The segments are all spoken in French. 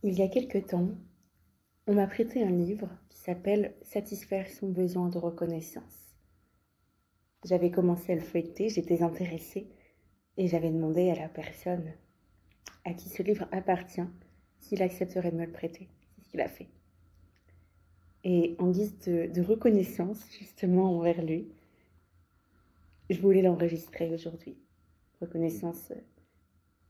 Il y a quelque temps, on m'a prêté un livre qui s'appelle Satisfaire son besoin de reconnaissance. J'avais commencé à le feuilleter, j'étais intéressée et j'avais demandé à la personne à qui ce livre appartient s'il accepterait de me le prêter. C'est ce qu'il a fait. Et en guise de reconnaissance, justement, envers lui, je voulais l'enregistrer aujourd'hui. Reconnaissance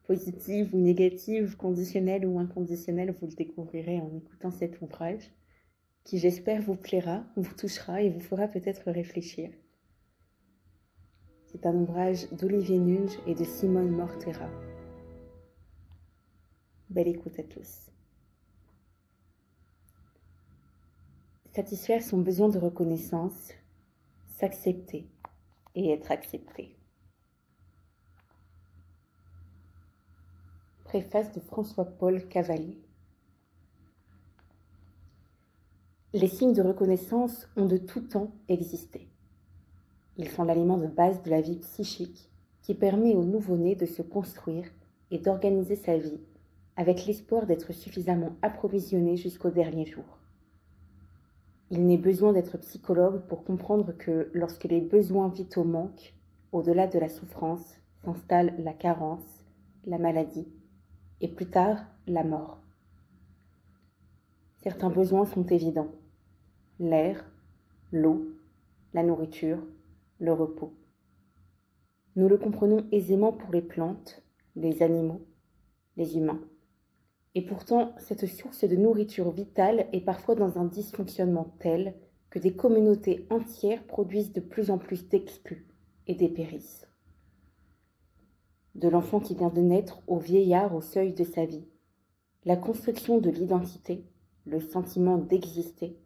positive ou négative, conditionnelle ou inconditionnelle, vous le découvrirez en écoutant cet ouvrage, qui j'espère vous plaira, vous touchera et vous fera peut-être réfléchir. C'est un ouvrage d'Olivier Nuge et de Simone Mortera. Belle écoute à tous. Satisfaire son besoin de reconnaissance, s'accepter et être accepté. Préface de François-Paul Cavalier. Les signes de reconnaissance ont de tout temps existé. Ils sont l'aliment de base de la vie psychique qui permet au nouveau-né de se construire et d'organiser sa vie avec l'espoir d'être suffisamment approvisionné jusqu'au dernier jour. Il n'est besoin d'être psychologue pour comprendre que lorsque les besoins vitaux manquent, au-delà de la souffrance, s'installe la carence, la maladie et plus tard la mort. Certains besoins sont évidents: l'air, l'eau, la nourriture, le repos. Nous le comprenons aisément pour les plantes, les animaux, les humains. Et pourtant, cette source de nourriture vitale est parfois dans un dysfonctionnement tel que des communautés entières produisent de plus en plus d'exclus et dépérissent. De l'enfant qui vient de naître au vieillard au seuil de sa vie, la construction de l'identité, le sentiment d'exister,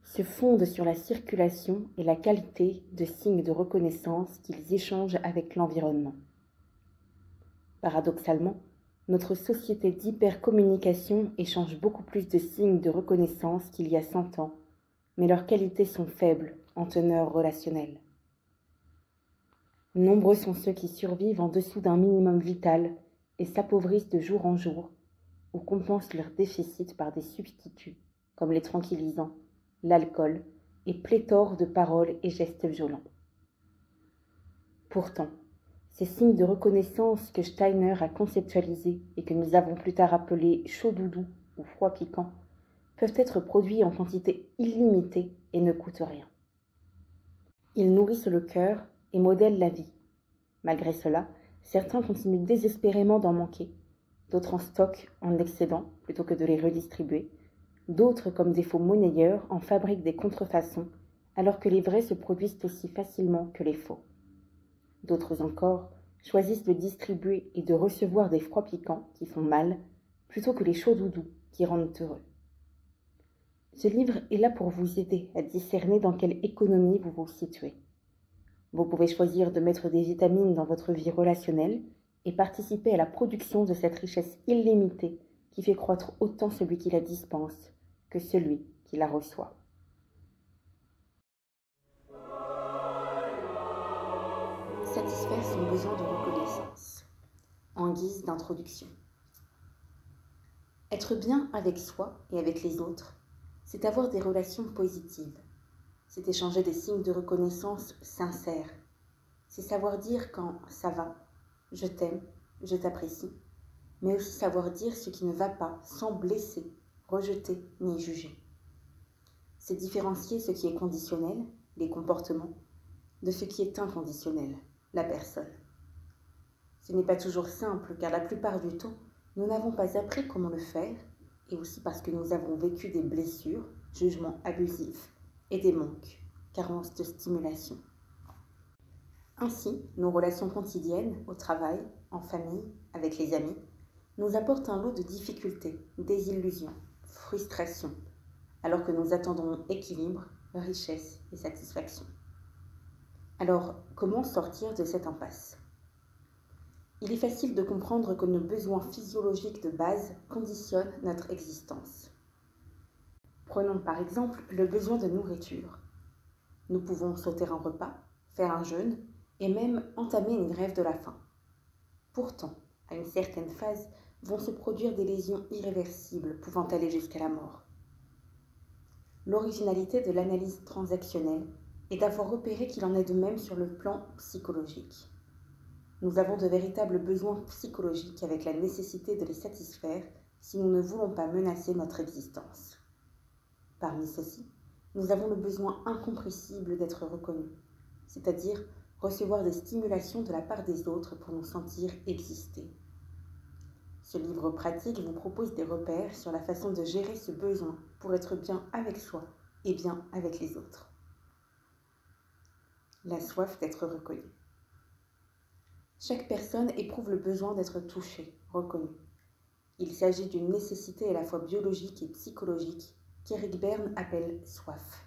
se fondent sur la circulation et la qualité de signes de reconnaissance qu'ils échangent avec l'environnement. Paradoxalement, notre société d'hypercommunication échange beaucoup plus de signes de reconnaissance qu'il y a 100 ans, mais leurs qualités sont faibles en teneur relationnelle. Nombreux sont ceux qui survivent en dessous d'un minimum vital et s'appauvrissent de jour en jour, ou compensent leur déficit par des substituts, comme les tranquillisants, l'alcool et pléthore de paroles et gestes violents. Pourtant, ces signes de reconnaissance que Steiner a conceptualisés et que nous avons plus tard appelés chaud doudou ou froid piquant peuvent être produits en quantité illimitée et ne coûtent rien. Ils nourrissent le cœur et modèlent la vie. Malgré cela, certains continuent désespérément d'en manquer, d'autres en stockent en excédent plutôt que de les redistribuer, d'autres, comme des faux monnayeurs, en fabriquent des contrefaçons, alors que les vrais se produisent aussi facilement que les faux. D'autres encore choisissent de distribuer et de recevoir des froids piquants qui font mal, plutôt que les chauds doudous qui rendent heureux. Ce livre est là pour vous aider à discerner dans quelle économie vous vous situez. Vous pouvez choisir de mettre des vitamines dans votre vie relationnelle et participer à la production de cette richesse illimitée qui fait croître autant celui qui la dispense que celui qui la reçoit. Satisfaire son besoin de reconnaissance. En guise d'introduction. Être bien avec soi et avec les autres, c'est avoir des relations positives. C'est échanger des signes de reconnaissance sincères. C'est savoir dire quand ça va, je t'aime, je t'apprécie, mais aussi savoir dire ce qui ne va pas sans blesser, rejeter ni juger. C'est différencier ce qui est conditionnel, les comportements, de ce qui est inconditionnel, la personne. Ce n'est pas toujours simple car la plupart du temps, nous n'avons pas appris comment le faire et aussi parce que nous avons vécu des blessures, jugements abusifs et des manques, carences de stimulation. Ainsi, nos relations quotidiennes, au travail, en famille, avec les amis, nous apportent un lot de difficultés, désillusions, frustrations, alors que nous attendons équilibre, richesse et satisfaction. Alors, comment sortir de cette impasse ? Il est facile de comprendre que nos besoins physiologiques de base conditionnent notre existence. Prenons par exemple le besoin de nourriture. Nous pouvons sauter un repas, faire un jeûne et même entamer une grève de la faim. Pourtant, à une certaine phase, vont se produire des lésions irréversibles pouvant aller jusqu'à la mort. L'originalité de l'analyse transactionnelle est d'avoir repéré qu'il en est de même sur le plan psychologique. Nous avons de véritables besoins psychologiques avec la nécessité de les satisfaire si nous ne voulons pas menacer notre existence. Parmi ceux-ci, nous avons le besoin incompressible d'être reconnus, c'est-à-dire recevoir des stimulations de la part des autres pour nous sentir exister. Ce livre pratique vous propose des repères sur la façon de gérer ce besoin pour être bien avec soi et bien avec les autres. La soif d'être reconnue. Chaque personne éprouve le besoin d'être touchée, reconnue. Il s'agit d'une nécessité à la fois biologique et psychologique qu'Eric Berne appelle soif.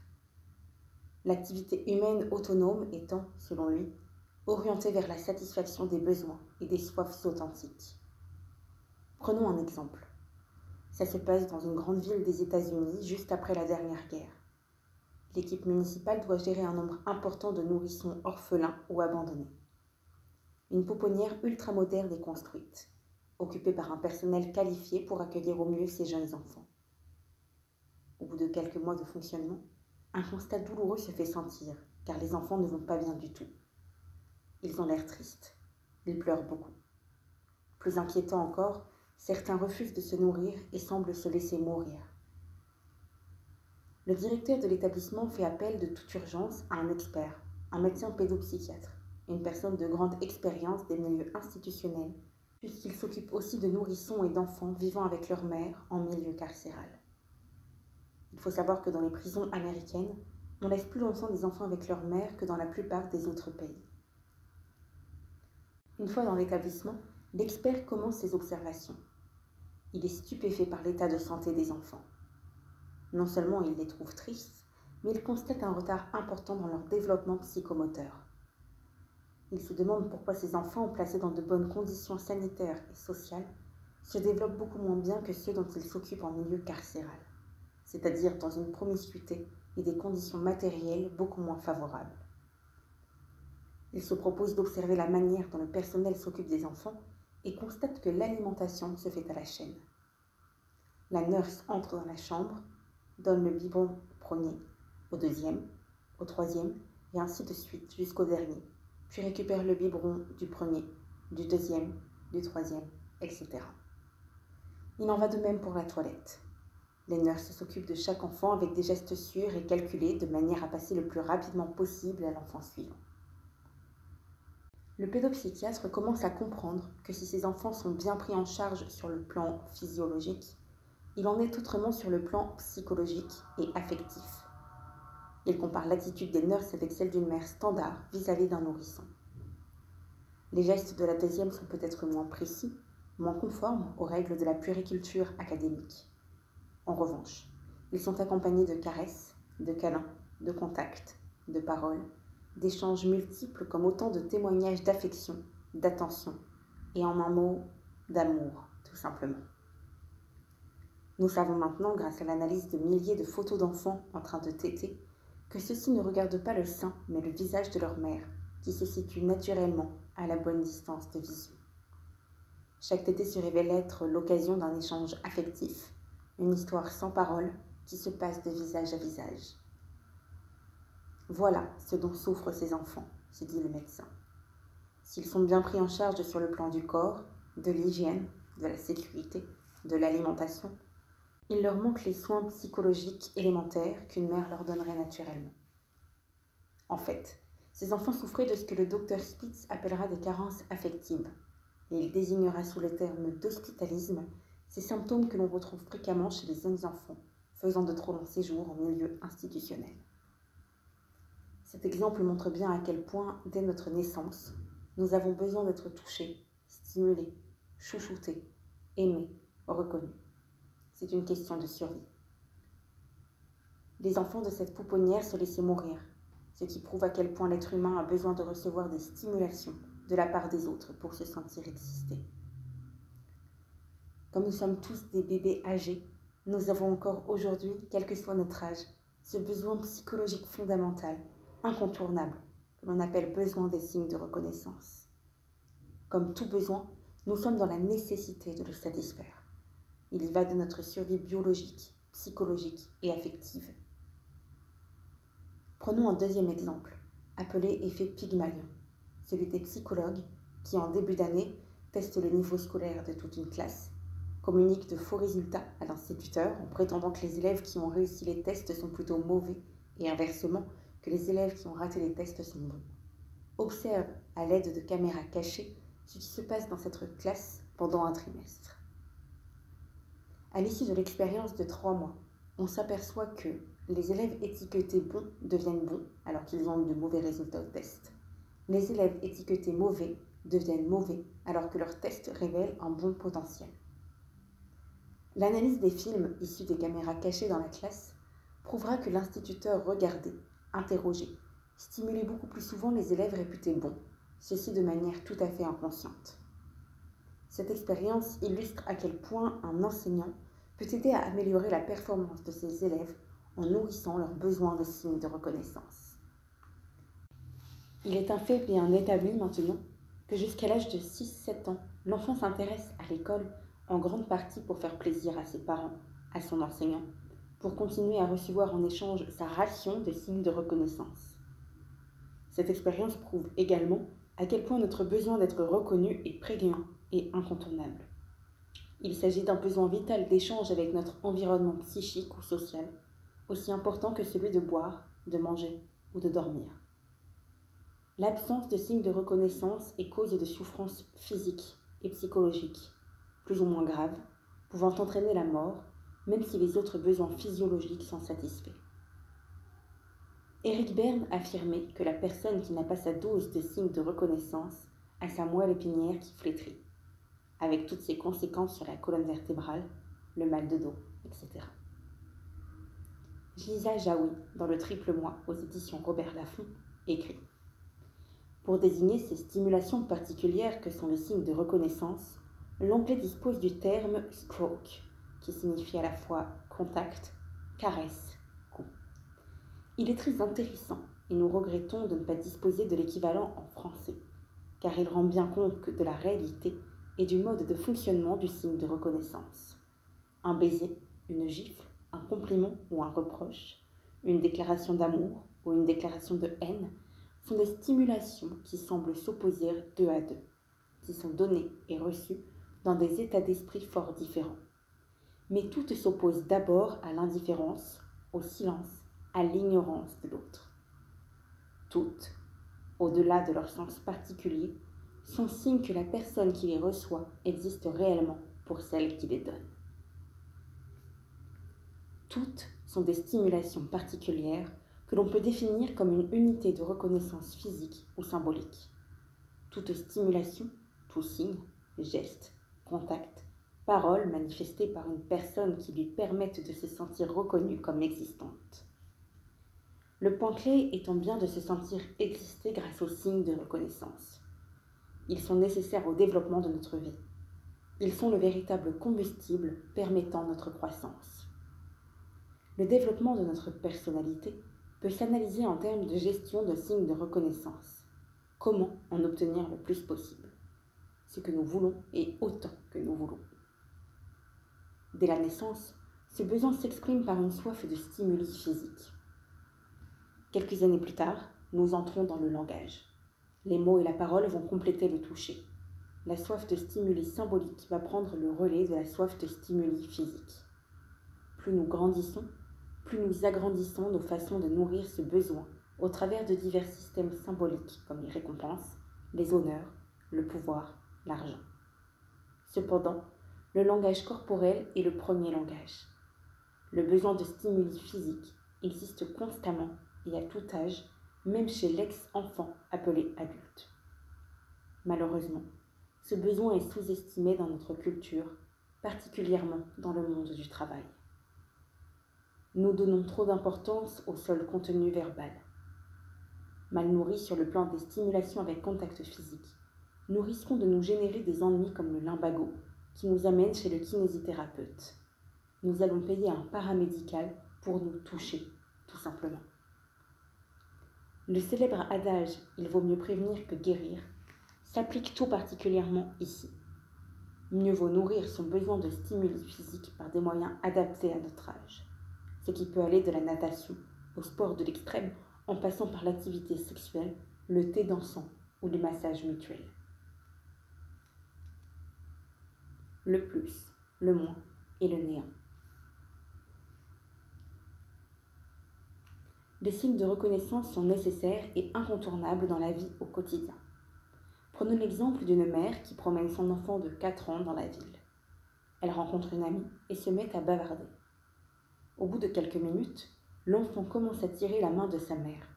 L'activité humaine autonome étant, selon lui, orientée vers la satisfaction des besoins et des soifs authentiques. Prenons un exemple. Ça se passe dans une grande ville des États-Unis juste après la dernière guerre. L'équipe municipale doit gérer un nombre important de nourrissons orphelins ou abandonnés. Une pouponnière ultramoderne est construite, occupée par un personnel qualifié pour accueillir au mieux ces jeunes enfants. Au bout de quelques mois de fonctionnement, un constat douloureux se fait sentir, car les enfants ne vont pas bien du tout. Ils ont l'air tristes, ils pleurent beaucoup. Plus inquiétant encore, certains refusent de se nourrir et semblent se laisser mourir. Le directeur de l'établissement fait appel de toute urgence à un expert, un médecin pédopsychiatre, une personne de grande expérience des milieux institutionnels, puisqu'il s'occupe aussi de nourrissons et d'enfants vivant avec leur mère en milieu carcéral. Il faut savoir que dans les prisons américaines, on laisse plus longtemps des enfants avec leur mère que dans la plupart des autres pays. Une fois dans l'établissement, l'expert commence ses observations. Il est stupéfait par l'état de santé des enfants. Non seulement il les trouve tristes, mais il constate un retard important dans leur développement psychomoteur. Il se demande pourquoi ces enfants, placés dans de bonnes conditions sanitaires et sociales, se développent beaucoup moins bien que ceux dont ils s'occupent en milieu carcéral, c'est-à-dire dans une promiscuité et des conditions matérielles beaucoup moins favorables. Il se propose d'observer la manière dont le personnel s'occupe des enfants et constate que l'alimentation se fait à la chaîne. La nurse entre dans la chambre, donne le biberon au premier, au deuxième, au troisième, et ainsi de suite jusqu'au dernier, puis récupère le biberon du premier, du deuxième, du troisième, etc. Il en va de même pour la toilette. Les nurses s'occupent de chaque enfant avec des gestes sûrs et calculés de manière à passer le plus rapidement possible à l'enfant suivant. Le pédopsychiatre commence à comprendre que si ces enfants sont bien pris en charge sur le plan physiologique, il en est autrement sur le plan psychologique et affectif. Il compare l'attitude des nurses avec celle d'une mère standard vis-à-vis d'un nourrisson. Les gestes de la deuxième sont peut-être moins précis, moins conformes aux règles de la puériculture académique. En revanche, ils sont accompagnés de caresses, de câlins, de contacts, de paroles, d'échanges multiples comme autant de témoignages d'affection, d'attention et en un mot, d'amour, tout simplement. Nous savons maintenant, grâce à l'analyse de milliers de photos d'enfants en train de téter, que ceux-ci ne regardent pas le sein, mais le visage de leur mère, qui se situe naturellement à la bonne distance de visu. Chaque tétée se révèle être l'occasion d'un échange affectif, une histoire sans parole qui se passe de visage à visage. Voilà ce dont souffrent ces enfants, se dit le médecin. S'ils sont bien pris en charge sur le plan du corps, de l'hygiène, de la sécurité, de l'alimentation, il leur manque les soins psychologiques élémentaires qu'une mère leur donnerait naturellement. En fait, ces enfants souffraient de ce que le docteur Spitz appellera des carences affectives, et il désignera sous le terme d'hospitalisme ces symptômes que l'on retrouve fréquemment chez les jeunes enfants faisant de trop longs séjours en milieu institutionnel. Cet exemple montre bien à quel point, dès notre naissance, nous avons besoin d'être touchés, stimulés, chouchoutés, aimés, reconnus. C'est une question de survie. Les enfants de cette pouponnière se laissaient mourir, ce qui prouve à quel point l'être humain a besoin de recevoir des stimulations de la part des autres pour se sentir exister. Comme nous sommes tous des bébés âgés, nous avons encore aujourd'hui, quel que soit notre âge, ce besoin psychologique fondamental, incontournable, que l'on appelle besoin des signes de reconnaissance. Comme tout besoin, Nous sommes dans la nécessité de le satisfaire. Il y va de notre survie biologique, psychologique et affective. Prenons un deuxième exemple, appelé effet Pygmalion, celui des psychologues qui, en début d'année, testent le niveau scolaire de toute une classe, communiquent de faux résultats à l'instituteur en prétendant que les élèves qui ont réussi les tests sont plutôt mauvais et inversement que les élèves qui ont raté les tests sont bons. Observe à l'aide de caméras cachées ce qui se passe dans cette classe pendant un trimestre. À l'issue de l'expérience de 3 mois, on s'aperçoit que les élèves étiquetés bons deviennent bons alors qu'ils ont eu de mauvais résultats au test. Les élèves étiquetés mauvais deviennent mauvais alors que leur test révèle un bon potentiel. L'analyse des films issus des caméras cachées dans la classe prouvera que l'instituteur regardait, interrogeait, stimulait beaucoup plus souvent les élèves réputés bons, ceci de manière tout à fait inconsciente. Cette expérience illustre à quel point un enseignant peut aider à améliorer la performance de ses élèves en nourrissant leurs besoins de signes de reconnaissance. Il est un fait bien établi maintenant que jusqu'à l'âge de 6-7 ans, l'enfant s'intéresse à l'école en grande partie pour faire plaisir à ses parents, à son enseignant, pour continuer à recevoir en échange sa ration de signes de reconnaissance. Cette expérience prouve également à quel point notre besoin d'être reconnu est prégnant et incontournable. Il s'agit d'un besoin vital d'échange avec notre environnement psychique ou social, aussi important que celui de boire, de manger ou de dormir. L'absence de signes de reconnaissance est cause de souffrances physiques et psychologiques, plus ou moins graves, pouvant entraîner la mort, même si les autres besoins physiologiques sont satisfaits. Eric Berne affirmait que la personne qui n'a pas sa dose de signes de reconnaissance a sa moelle épinière qui flétrit, avec toutes ses conséquences sur la colonne vertébrale, le mal de dos, etc. Lisa Jaoui, dans Le Triple Moi, aux éditions Robert Laffont, écrit « Pour désigner ces stimulations particulières que sont les signes de reconnaissance, l'anglais dispose du terme « stroke », qui signifie à la fois contact, caresse, coup. Il est très intéressant et nous regrettons de ne pas disposer de l'équivalent en français, car il rend bien compte de la réalité et du mode de fonctionnement du signe de reconnaissance. Un baiser, une gifle, un compliment ou un reproche, une déclaration d'amour ou une déclaration de haine sont des stimulations qui semblent s'opposer deux à deux, qui sont données et reçues dans des états d'esprit fort différents. Mais toutes s'opposent d'abord à l'indifférence, au silence, à l'ignorance de l'autre. Toutes, au-delà de leur sens particulier, sont signes que la personne qui les reçoit existe réellement pour celle qui les donne. Toutes sont des stimulations particulières que l'on peut définir comme une unité de reconnaissance physique ou symbolique. Toute stimulation, tout signe, geste, contact, parole manifestée par une personne qui lui permettent de se sentir reconnue comme existante. Le point clé étant bien de se sentir exister grâce aux signes de reconnaissance. Ils sont nécessaires au développement de notre vie. Ils sont le véritable combustible permettant notre croissance. Le développement de notre personnalité peut s'analyser en termes de gestion de signes de reconnaissance. Comment en obtenir le plus possible? Ce que nous voulons et autant que nous voulons. Dès la naissance, ce besoin s'exprime par une soif de stimuli physiques. Quelques années plus tard, nous entrons dans le langage. Les mots et la parole vont compléter le toucher. La soif de stimuli symboliques va prendre le relais de la soif de stimuli physiques. Plus nous grandissons, plus nous agrandissons nos façons de nourrir ce besoin au travers de divers systèmes symboliques comme les récompenses, les honneurs, le pouvoir, l'argent. Cependant, le langage corporel est le premier langage. Le besoin de stimuli physiques existe constamment et à tout âge, même chez l'ex-enfant appelé adulte. Malheureusement, ce besoin est sous-estimé dans notre culture, particulièrement dans le monde du travail. Nous donnons trop d'importance au seul contenu verbal. Mal nourris sur le plan des stimulations avec contact physique, nous risquons de nous générer des ennuis comme le lumbago, qui nous amène chez le kinésithérapeute. Nous allons payer un paramédical pour nous toucher, tout simplement. Le célèbre adage « il vaut mieux prévenir que guérir » s'applique tout particulièrement ici. Mieux vaut nourrir son besoin de stimuli physique par des moyens adaptés à notre âge. Ce qui peut aller de la natation au sport de l'extrême en passant par l'activité sexuelle, le thé dansant ou le massage mutuel. Le plus, le moins et le néant. Les signes de reconnaissance sont nécessaires et incontournables dans la vie au quotidien. Prenons l'exemple d'une mère qui promène son enfant de 4 ans dans la ville. Elle rencontre une amie et se met à bavarder. Au bout de quelques minutes, l'enfant commence à tirer la main de sa mère.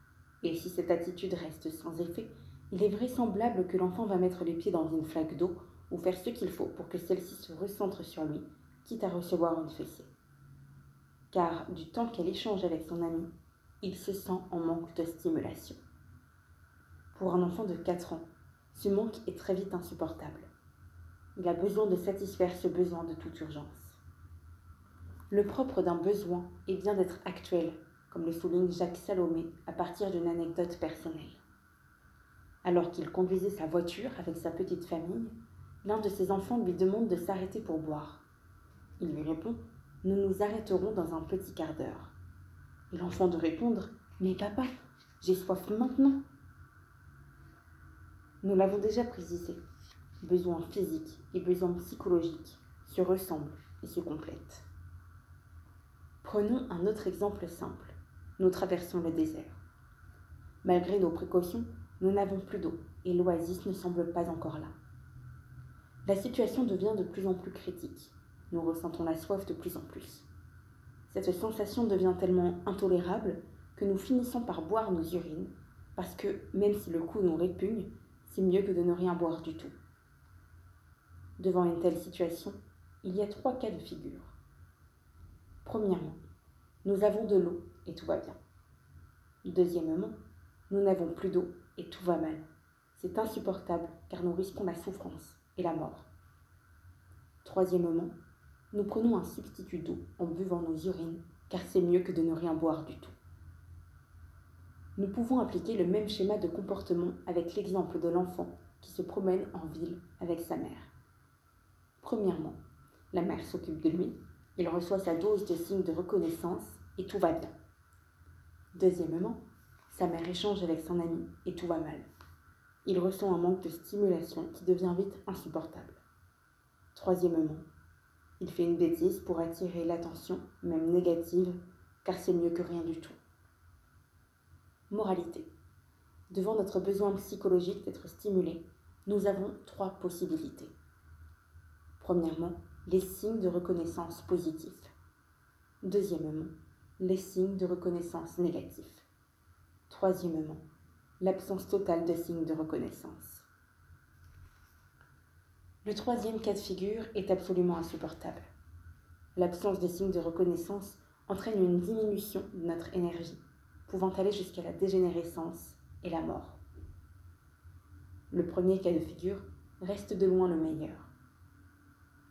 Et si cette attitude reste sans effet, il est vraisemblable que l'enfant va mettre les pieds dans une flaque d'eau ou faire ce qu'il faut pour que celle-ci se recentre sur lui, quitte à recevoir une fessée. Car du temps qu'elle échange avec son amie, il se sent en manque de stimulation. Pour un enfant de 4 ans, ce manque est très vite insupportable. Il a besoin de satisfaire ce besoin de toute urgence. Le propre d'un besoin est bien d'être actuel, comme le souligne Jacques Salomé à partir d'une anecdote personnelle. Alors qu'il conduisait sa voiture avec sa petite famille, l'un de ses enfants lui demande de s'arrêter pour boire. Il lui répond « Nous nous arrêterons dans un petit quart d'heure ». Et l'enfant de répondre « Mais papa, j'ai soif maintenant ». Nous l'avons déjà précisé, besoins physiques et besoins psychologiques se ressemblent et se complètent. Prenons un autre exemple simple. Nous traversons le désert. Malgré nos précautions, nous n'avons plus d'eau et l'oasis ne semble pas encore là. La situation devient de plus en plus critique. Nous ressentons la soif de plus en plus. Cette sensation devient tellement intolérable que nous finissons par boire nos urines parce que, même si le coup nous répugne, c'est mieux que de ne rien boire du tout. Devant une telle situation, il y a 3 cas de figure. Premièrement, nous avons de l'eau et tout va bien. Deuxièmement, nous n'avons plus d'eau et tout va mal. C'est insupportable car nous risquons la souffrance et la mort. Troisièmement, nous prenons un substitut d'eau en buvant nos urines car c'est mieux que de ne rien boire du tout. Nous pouvons appliquer le même schéma de comportement avec l'exemple de l'enfant qui se promène en ville avec sa mère. Premièrement, la mère s'occupe de lui, il reçoit sa dose de signes de reconnaissance et tout va bien. Deuxièmement, sa mère échange avec son ami et tout va mal. Il ressent un manque de stimulation qui devient vite insupportable. Troisièmement, il fait une bêtise pour attirer l'attention, même négative, car c'est mieux que rien du tout. Moralité. Devant notre besoin psychologique d'être stimulé, nous avons 3 possibilités. Premièrement, les signes de reconnaissance positifs. Deuxièmement, les signes de reconnaissance négatifs. Troisièmement, l'absence totale de signes de reconnaissance. Le 3e cas de figure est absolument insupportable. L'absence de signes de reconnaissance entraîne une diminution de notre énergie, pouvant aller jusqu'à la dégénérescence et la mort. Le premier cas de figure reste de loin le meilleur.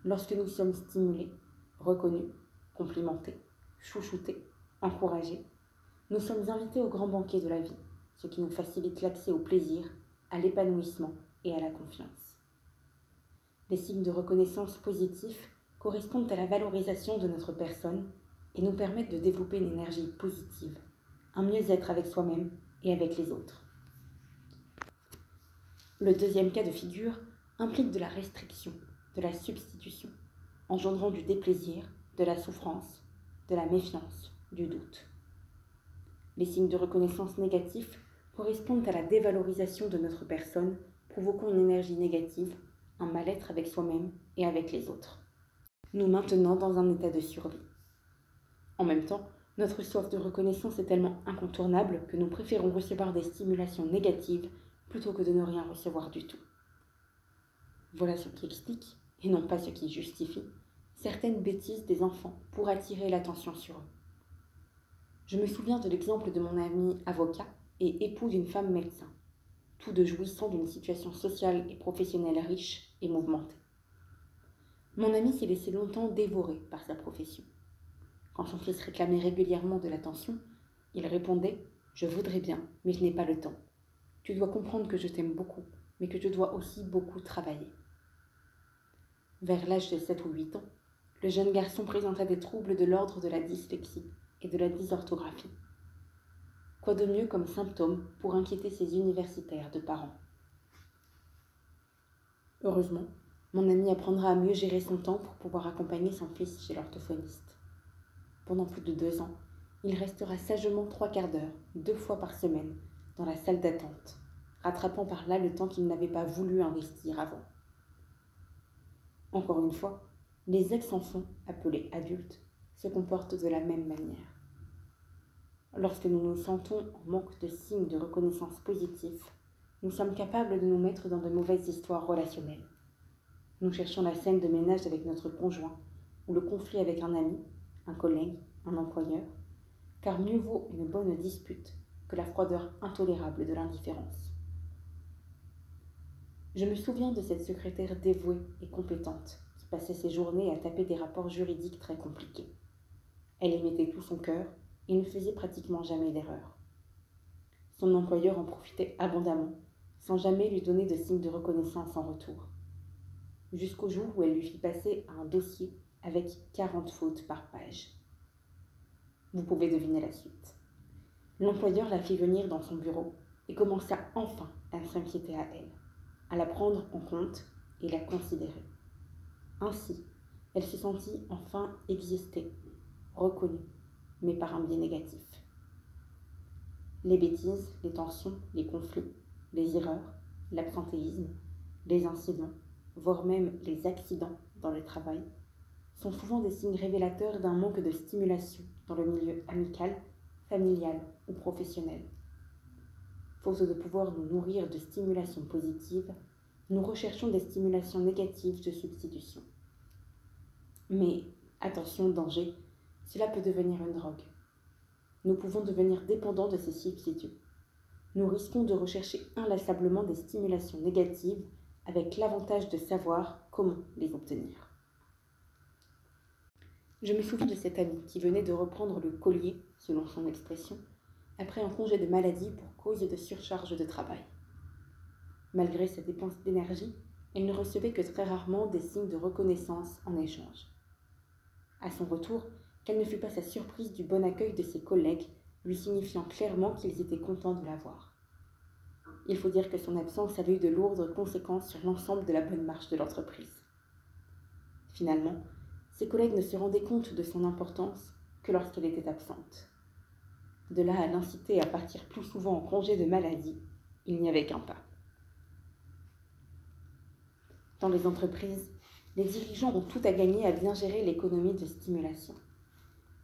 Lorsque nous sommes stimulés, reconnus, complimentés, chouchoutés, encouragés, nous sommes invités au grand banquet de la vie, ce qui nous facilite l'accès au plaisir, à l'épanouissement et à la confiance. Les signes de reconnaissance positifs correspondent à la valorisation de notre personne et nous permettent de développer une énergie positive, un mieux-être avec soi-même et avec les autres. Le 2e cas de figure implique de la restriction, de la substitution, engendrant du déplaisir, de la souffrance, de la méfiance, du doute. Les signes de reconnaissance négatifs correspondent à la dévalorisation de notre personne, provoquant une énergie négative, un mal-être avec soi-même et avec les autres, nous maintenant dans un état de survie. En même temps, notre soif de reconnaissance est tellement incontournable que nous préférons recevoir des stimulations négatives plutôt que de ne rien recevoir du tout. Voilà ce qui explique, et non pas ce qui justifie, certaines bêtises des enfants pour attirer l'attention sur eux. Je me souviens de l'exemple de mon ami avocat et époux d'une femme médecin, tous deux jouissant d'une situation sociale et professionnelle riche et mouvementée. Mon ami s'est laissé longtemps dévorer par sa profession. Quand son fils réclamait régulièrement de l'attention, il répondait « Je voudrais bien, mais je n'ai pas le temps. Tu dois comprendre que je t'aime beaucoup, mais que je dois aussi beaucoup travailler. » Vers l'âge de 7 ou 8 ans, le jeune garçon présenta des troubles de l'ordre de la dyslexie et de la dysorthographie. Quoi de mieux comme symptôme pour inquiéter ces universitaires de parents? Heureusement, mon ami apprendra à mieux gérer son temps pour pouvoir accompagner son fils chez l'orthophoniste. Pendant plus de 2 ans, il restera sagement 3/4 d'heure, 2 fois par semaine, dans la salle d'attente, rattrapant par là le temps qu'il n'avait pas voulu investir avant. Encore une fois, les ex-enfants, appelés adultes, se comportent de la même manière. Lorsque nous nous sentons en manque de signes de reconnaissance positifs, nous sommes capables de nous mettre dans de mauvaises histoires relationnelles. Nous cherchons la scène de ménage avec notre conjoint, ou le conflit avec un ami, un collègue, un employeur, car mieux vaut une bonne dispute que la froideur intolérable de l'indifférence. Je me souviens de cette secrétaire dévouée et compétente qui passait ses journées à taper des rapports juridiques très compliqués. Elle y mettait tout son cœur et ne faisait pratiquement jamais d'erreur. Son employeur en profitait abondamment, sans jamais lui donner de signe de reconnaissance en retour. Jusqu'au jour où elle lui fit passer un dossier avec 40 fautes par page. Vous pouvez deviner la suite. L'employeur la fit venir dans son bureau et commença enfin à s'inquiéter à elle, à la prendre en compte et la considérer. Ainsi, elle se sentit enfin exister, reconnue, mais par un biais négatif. Les bêtises, les tensions, les conflits, les erreurs, l'absentéisme, les incidents, voire même les accidents dans le travail, sont souvent des signes révélateurs d'un manque de stimulation dans le milieu amical, familial ou professionnel. Faute de pouvoir nous nourrir de stimulations positives, nous recherchons des stimulations négatives de substitution. Mais, attention, danger, cela peut devenir une drogue. Nous pouvons devenir dépendants de ces substituts. Nous risquons de rechercher inlassablement des stimulations négatives avec l'avantage de savoir comment les obtenir. Je me souviens de cet ami qui venait de reprendre le collier, selon son expression, après un congé de maladie pour cause de surcharge de travail. Malgré sa dépense d'énergie, elle ne recevait que très rarement des signes de reconnaissance en échange. À son retour, quelle ne fut pas sa surprise du bon accueil de ses collègues, lui signifiant clairement qu'ils étaient contents de la voir. Il faut dire que son absence avait eu de lourdes conséquences sur l'ensemble de la bonne marche de l'entreprise. Finalement, ses collègues ne se rendaient compte de son importance que lorsqu'elle était absente. De là à l'inciter à partir plus souvent en congé de maladie, il n'y avait qu'un pas. Dans les entreprises, les dirigeants ont tout à gagner à bien gérer l'économie de stimulation.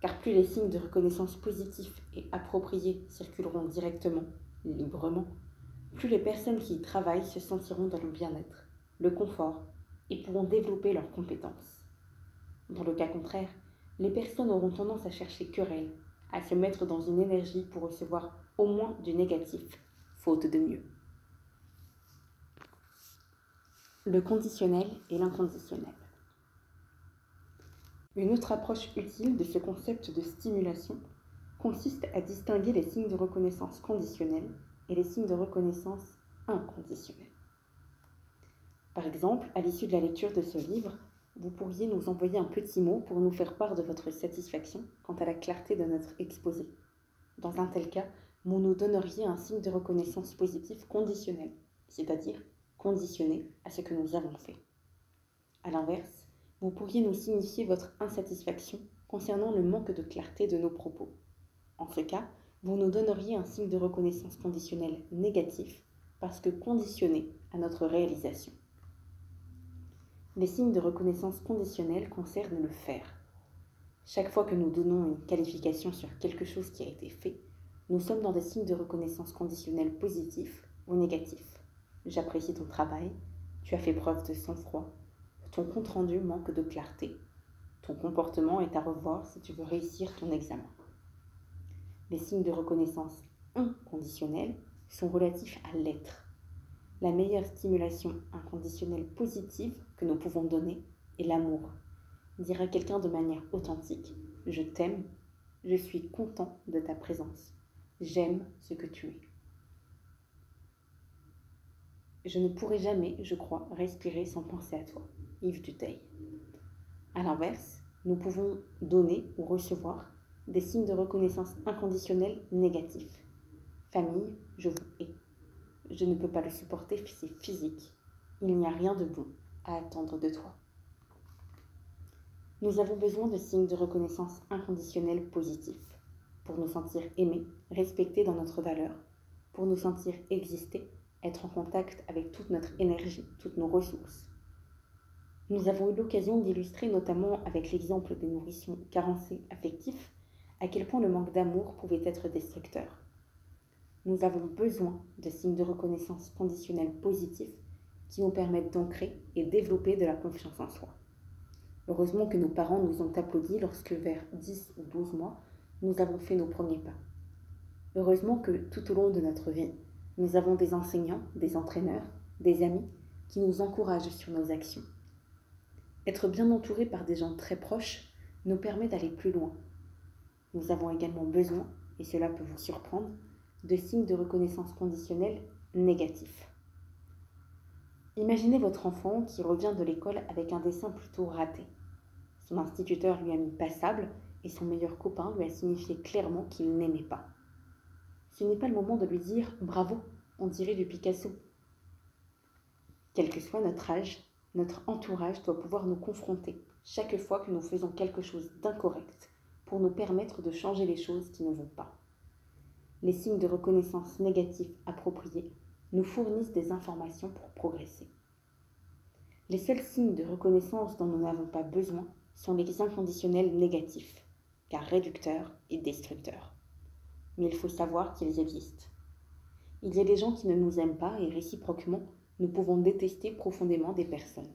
Car plus les signes de reconnaissance positifs et appropriés circuleront directement, librement, plus les personnes qui y travaillent se sentiront dans le bien-être, le confort et pourront développer leurs compétences. Dans le cas contraire, les personnes auront tendance à chercher querelle, à se mettre dans une énergie pour recevoir au moins du négatif, faute de mieux. Le conditionnel et l'inconditionnel. Une autre approche utile de ce concept de stimulation consiste à distinguer les signes de reconnaissance conditionnels et les signes de reconnaissance inconditionnels. Par exemple, à l'issue de la lecture de ce livre, vous pourriez nous envoyer un petit mot pour nous faire part de votre satisfaction quant à la clarté de notre exposé. Dans un tel cas, vous nous donneriez un signe de reconnaissance positif conditionnel, c'est-à-dire conditionné à ce que nous avons fait. A l'inverse, vous pourriez nous signifier votre insatisfaction concernant le manque de clarté de nos propos. En ce cas, vous nous donneriez un signe de reconnaissance conditionnelle négatif parce que conditionné à notre réalisation. Les signes de reconnaissance conditionnelle concernent le faire. Chaque fois que nous donnons une qualification sur quelque chose qui a été fait, nous sommes dans des signes de reconnaissance conditionnelle positifs ou négatifs. J'apprécie ton travail, tu as fait preuve de sang-froid, ton compte-rendu manque de clarté, ton comportement est à revoir si tu veux réussir ton examen. Les signes de reconnaissance inconditionnelle sont relatifs à l'être. La meilleure stimulation inconditionnelle positive que nous pouvons donner est l'amour. Dire à quelqu'un de manière authentique « Je t'aime, je suis content de ta présence, j'aime ce que tu es ». Je ne pourrai jamais, je crois, respirer sans penser à toi. Yves Duteil. A l'inverse, nous pouvons donner ou recevoir des signes de reconnaissance inconditionnelle négatifs. Famille, je vous hais. Je ne peux pas le supporter, c'est physique. Il n'y a rien de bon à attendre de toi. Nous avons besoin de signes de reconnaissance inconditionnelle positifs pour nous sentir aimés, respectés dans notre valeur, pour nous sentir exister, être en contact avec toute notre énergie, toutes nos ressources. Nous avons eu l'occasion d'illustrer notamment avec l'exemple des nourrissons carencés affectifs à quel point le manque d'amour pouvait être destructeur. Nous avons besoin de signes de reconnaissance conditionnelle positifs qui nous permettent d'ancrer et développer de la confiance en soi. Heureusement que nos parents nous ont applaudis lorsque, vers 10 ou 12 mois, nous avons fait nos premiers pas. Heureusement que tout au long de notre vie, nous avons des enseignants, des entraîneurs, des amis qui nous encouragent sur nos actions. Être bien entouré par des gens très proches nous permet d'aller plus loin. Nous avons également besoin, et cela peut vous surprendre, de signes de reconnaissance conditionnelle négatifs. Imaginez votre enfant qui revient de l'école avec un dessin plutôt raté. Son instituteur lui a mis passable et son meilleur copain lui a signifié clairement qu'il n'aimait pas. Ce n'est pas le moment de lui dire « bravo, on dirait du Picasso ». Quel que soit notre âge, notre entourage doit pouvoir nous confronter chaque fois que nous faisons quelque chose d'incorrect pour nous permettre de changer les choses qui ne vont pas. Les signes de reconnaissance négatifs appropriés nous fournissent des informations pour progresser. Les seuls signes de reconnaissance dont nous n'avons pas besoin sont les inconditionnels négatifs, car réducteurs et destructeurs. Mais il faut savoir qu'ils existent. Il y a des gens qui ne nous aiment pas et réciproquement, nous pouvons détester profondément des personnes.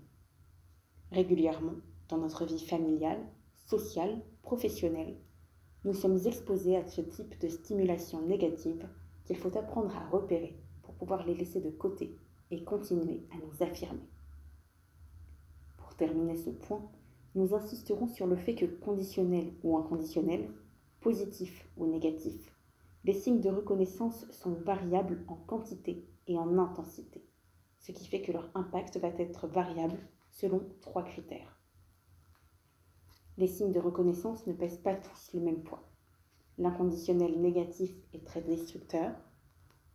Régulièrement, dans notre vie familiale, sociale, professionnelle, nous sommes exposés à ce type de stimulation négative qu'il faut apprendre à repérer pour pouvoir les laisser de côté et continuer à nous affirmer. Pour terminer ce point, nous insisterons sur le fait que conditionnel ou inconditionnel, positif ou négatif, les signes de reconnaissance sont variables en quantité et en intensité, ce qui fait que leur impact va être variable selon 3 critères. Les signes de reconnaissance ne pèsent pas tous le même poids. L'inconditionnel négatif est très destructeur,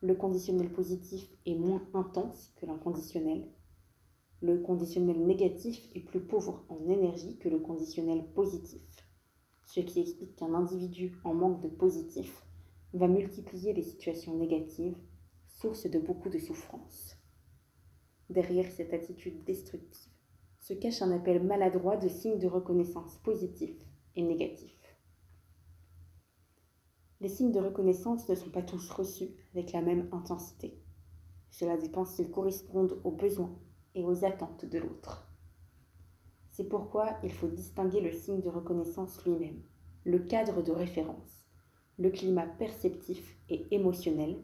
le conditionnel positif est moins intense que l'inconditionnel, le conditionnel négatif est plus pauvre en énergie que le conditionnel positif, ce qui explique qu'un individu en manque de positif va multiplier les situations négatives, source de beaucoup de souffrance. Derrière cette attitude destructive se cache un appel maladroit de signes de reconnaissance positifs et négatifs. Les signes de reconnaissance ne sont pas tous reçus avec la même intensité. Cela dépend s'ils correspondent aux besoins et aux attentes de l'autre. C'est pourquoi il faut distinguer le signe de reconnaissance lui-même, le cadre de référence, le climat perceptif et émotionnel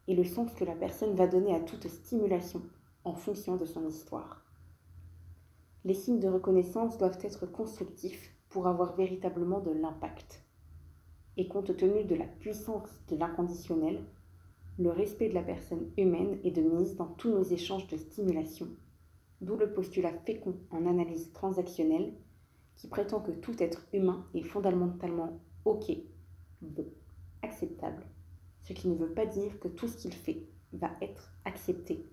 et le sens que la personne va donner à toute stimulation en fonction de son histoire. Les signes de reconnaissance doivent être constructifs pour avoir véritablement de l'impact. Et compte tenu de la puissance de l'inconditionnel, le respect de la personne humaine est de mise dans tous nos échanges de stimulation, d'où le postulat fécond en analyse transactionnelle qui prétend que tout être humain est fondamentalement OK, bon, acceptable, ce qui ne veut pas dire que tout ce qu'il fait va être accepté